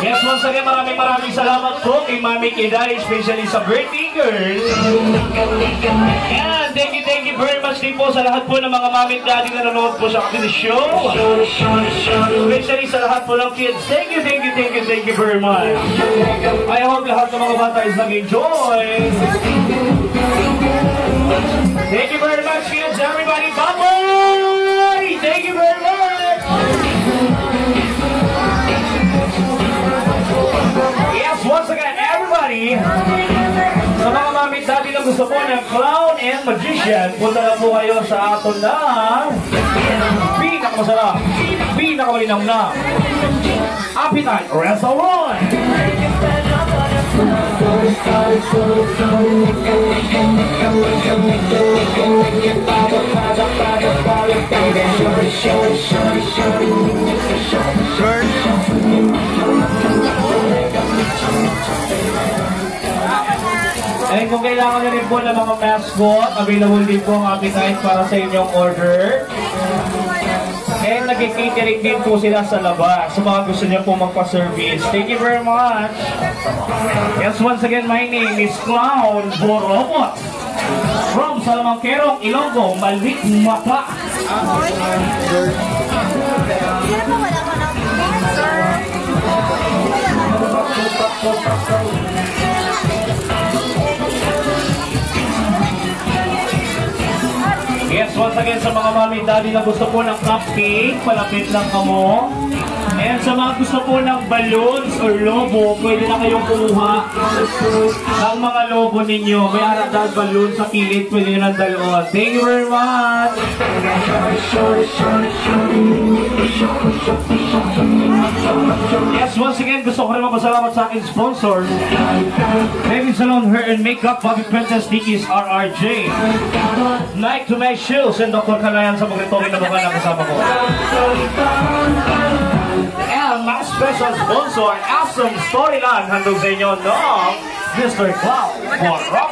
Yes, once again, maraming salamat po kay Mami Kiday, especially sa birthday girl. And thank you very much din po sa lahat po ng mga Mami at Daddy na nanonood po sa ating show. Especially sa lahat po ng kids. Thank you very much. I hope lahat ng mga bata is nag-enjoy. Thank you very much, kids. Everybody, bye-bye! Thank you very much! Yes, once again, everybody, sa mga Mami at Daddy na gusto po ng clown and magician, punta na po kayo sa aton na pinakamasarap, pinakamalinam na Appetite Restaurant. And kung kailangan nyo rin po ng mga mascot, available din po ang appetite para sa inyong order. And nag-catering din po sila sa labas sa mga gusto niyo po magpa-service. Thank you very much. Yes, once again, my name is Clown Borobot. From Salamangkerong, Ilonggo, Malik Mata. Yes, once again sa mga Mami Daddy na gusto po ng cupcake, palapit lang kamo. And sa mga gusto po ng balloons or lobo, pwede na kayong kumuha ng mga lobo ninyo. May aradal balloon sa kilid, pwede nyo ng dalon. Thank you very much! Yes, once again, gusto ko rin magpasalamat sa aking sponsors. Baby Salon Hair and Makeup, Bobby Princess, Dickies, RRJ. Night to Night Shoes, and Dr. Kalayan sa pagkitorin na mukha ng kasama ko. And my special sponsor, Awesome Storyland, handog sa inyo, no? Mr. Clown Borobot.